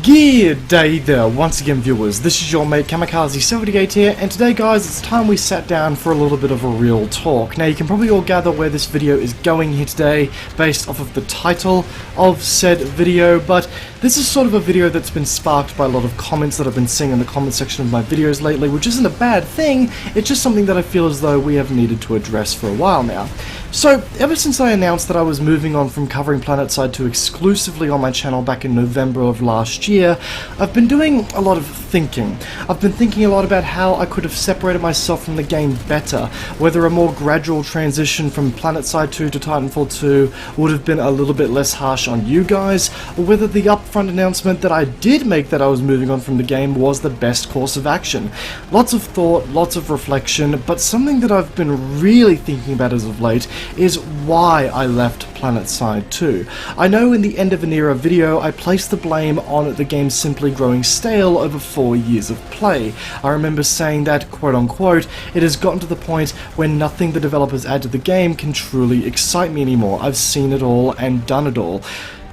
Good day there, once again viewers, this is your mate Kamikaze78 here, and today guys, it's time we sat down for a little bit of a real talk. Now you can probably all gather where this video is going here today, based off of the title of said video, but this is sort of a video that's been sparked by a lot of comments that I've been seeing in the comment section of my videos lately, which isn't a bad thing, it's just something that I feel as though we have needed to address for a while now. So, ever since I announced that I was moving on from covering Planetside to exclusively on my channel back in November of last year, I've been doing a lot of thinking. I've been thinking a lot about how I could have separated myself from the game better, whether a more gradual transition from Planetside 2 to Titanfall 2 would have been a little bit less harsh on you guys, or whether the upfront announcement that I did make that I was moving on from the game was the best course of action. Lots of thought, lots of reflection, but something that I've been really thinking about as of late is why I left Planetside 2. I know in the End of an Era video I placed the blame on the game simply growing stale over 4 years of play. I remember saying that, quote unquote, it has gotten to the point where nothing the developers add to the game can truly excite me anymore. I've seen it all and done it all.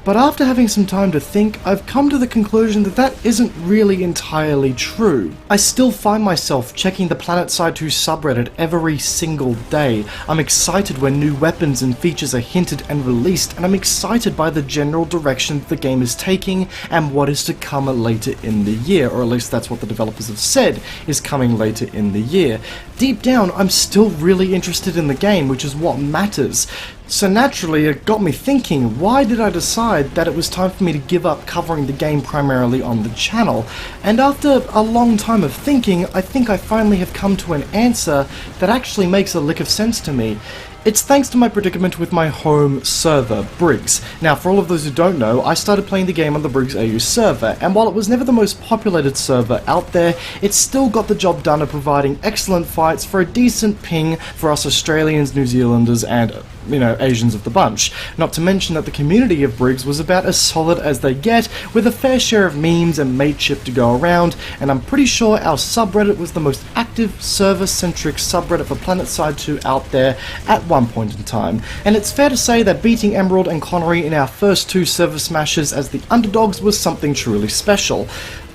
But after having some time to think, I've come to the conclusion that that isn't really entirely true. I still find myself checking the Planetside 2 subreddit every single day. I'm excited when new weapons and features are hinted and released, and I'm excited by the general direction the game is taking and what is to come later in the year, or at least that's what the developers have said is coming later in the year. Deep down, I'm still really interested in the game, which is what matters. So naturally, it got me thinking, why did I decide that it was time for me to give up covering the game primarily on the channel? And after a long time of thinking, I think I finally have come to an answer that actually makes a lick of sense to me. It's thanks to my predicament with my home server, Briggs. Now, for all of those who don't know, I started playing the game on the Briggs AU server, and while it was never the most populated server out there, it still got the job done of providing excellent fights for a decent ping for us Australians, New Zealanders, and Asians of the bunch. Not to mention that the community of Briggs was about as solid as they get, with a fair share of memes and mateship to go around, and I'm pretty sure our subreddit was the most active server-centric subreddit for Planetside 2 out there at one point in time. And it's fair to say that beating Emerald and Connery in our first 2 server smashes as the underdogs was something truly special.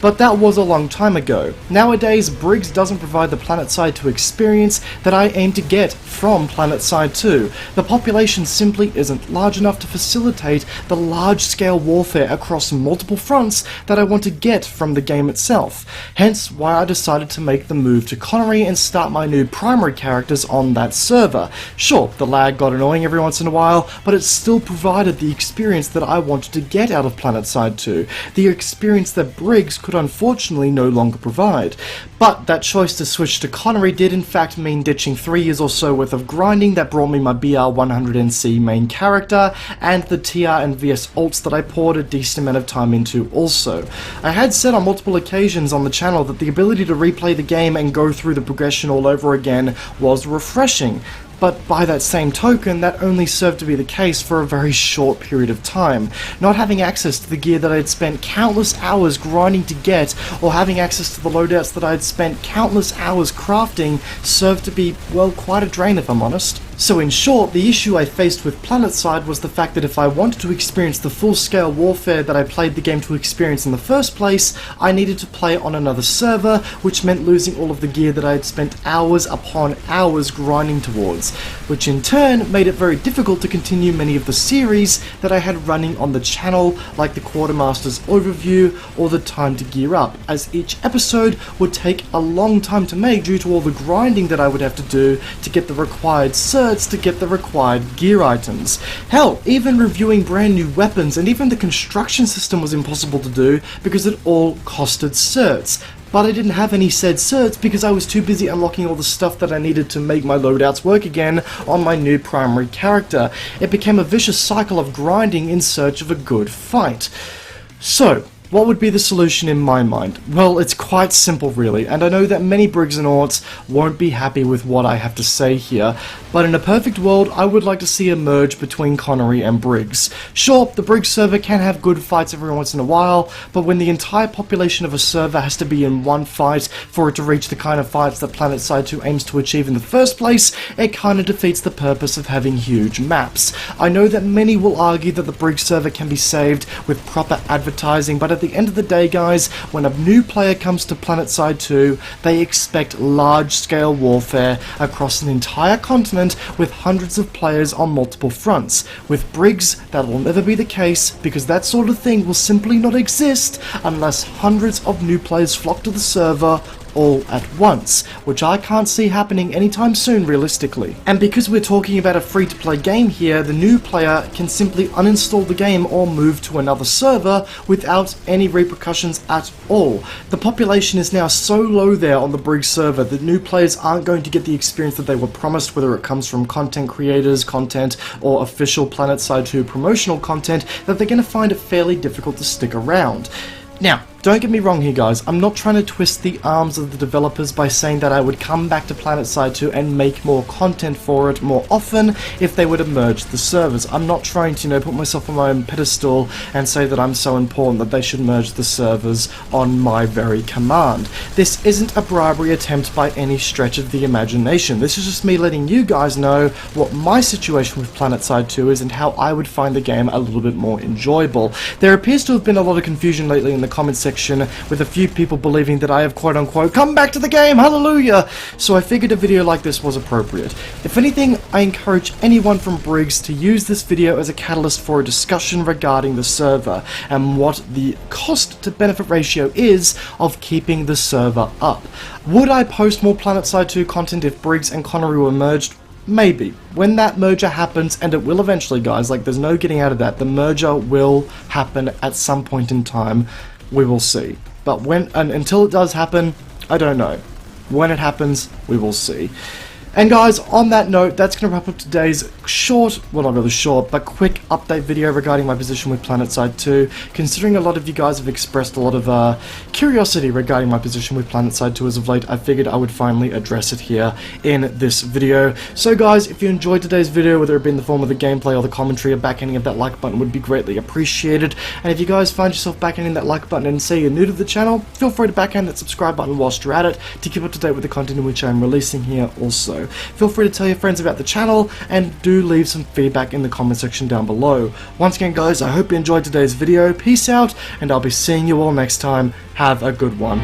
But that was a long time ago. Nowadays, Briggs doesn't provide the Planetside 2 experience that I aim to get from Planetside 2. The population simply isn't large enough to facilitate the large-scale warfare across multiple fronts that I want to get from the game itself. Hence why I decided to make the move to Connery and start my new primary characters on that server. Sure, the lag got annoying every once in a while, but it still provided the experience that I wanted to get out of Planetside 2. The experience that Briggs could unfortunately no longer provide. But that choice to switch to Connery did in fact mean ditching 3 years or so worth of grinding that brought me my BR100NC main character, and the TR and VS ults that I poured a decent amount of time into also. I had said on multiple occasions on the channel that the ability to replay the game and go through the progression all over again was refreshing. But by that same token, that only served to be the case for a very short period of time. Not having access to the gear that I had spent countless hours grinding to get, or having access to the loadouts that I had spent countless hours crafting, served to be, well, quite a drain if I'm honest. So in short, the issue I faced with Planetside was the fact that if I wanted to experience the full-scale warfare that I played the game to experience in the first place, I needed to play on another server, which meant losing all of the gear that I had spent hours upon hours grinding towards, which in turn made it very difficult to continue many of the series that I had running on the channel, like the Quartermaster's Overview or the Time to Gear Up, as each episode would take a long time to make due to all the grinding that I would have to do to get the required certs to get the required gear items. Hell, even reviewing brand new weapons and even the construction system was impossible to do because it all costed certs. But I didn't have any said certs because I was too busy unlocking all the stuff that I needed to make my loadouts work again on my new primary character. It became a vicious cycle of grinding in search of a good fight. So, what would be the solution in my mind? Well, it's quite simple really, and I know that many Briggs and Orts won't be happy with what I have to say here, but in a perfect world, I would like to see a merge between Connery and Briggs. Sure, the Briggs server can have good fights every once in a while, but when the entire population of a server has to be in one fight for it to reach the kind of fights that Planetside 2 aims to achieve in the first place, it kinda defeats the purpose of having huge maps. I know that many will argue that the Briggs server can be saved with proper advertising, but at the end of the day, guys, when a new player comes to Planetside 2, they expect large-scale warfare across an entire continent with hundreds of players on multiple fronts. With Briggs, that will never be the case, because that sort of thing will simply not exist unless hundreds of new players flock to the server all at once, which I can't see happening anytime soon realistically. And because we're talking about a free-to-play game here, the new player can simply uninstall the game or move to another server without any repercussions at all. The population is now so low there on the Briggs server that new players aren't going to get the experience that they were promised, whether it comes from content creators, content, or official Planetside 2 promotional content, that they're going to find it fairly difficult to stick around. Now, don't get me wrong here, guys. I'm not trying to twist the arms of the developers by saying that I would come back to Planetside 2 and make more content for it more often if they were to merge the servers. I'm not trying to, put myself on my own pedestal and say that I'm so important that they should merge the servers on my very command. This isn't a bribery attempt by any stretch of the imagination. This is just me letting you guys know what my situation with Planetside 2 is and how I would find the game a little bit more enjoyable. There appears to have been a lot of confusion lately in the comments section, with a few people believing that I have quote-unquote come back to the game, hallelujah! So I figured a video like this was appropriate. If anything, I encourage anyone from Briggs to use this video as a catalyst for a discussion regarding the server and what the cost to benefit ratio is of keeping the server up. Would I post more Planetside 2 content if Briggs and Connery were merged? Maybe. When that merger happens, and it will eventually, guys, there's no getting out of that, the merger will happen at some point in time. We will see. But until it does happen, I don't know. When it happens, we will see. And guys, on that note, that's going to wrap up today's short, well not really short, but quick update video regarding my position with Planetside 2. Considering a lot of you guys have expressed a lot of curiosity regarding my position with Planetside 2 as of late, I figured I would finally address it here in this video. So guys, if you enjoyed today's video, whether it be in the form of the gameplay or the commentary, a backhanding of that like button would be greatly appreciated. And if you guys find yourself backhanding that like button and say you're new to the channel, feel free to backhand that subscribe button whilst you're at it to keep up to date with the content in which I'm releasing here also. Feel free to tell your friends about the channel and do leave some feedback in the comment section down below. Once again guys, I hope you enjoyed today's video. Peace out, and I'll be seeing you all next time. Have a good one.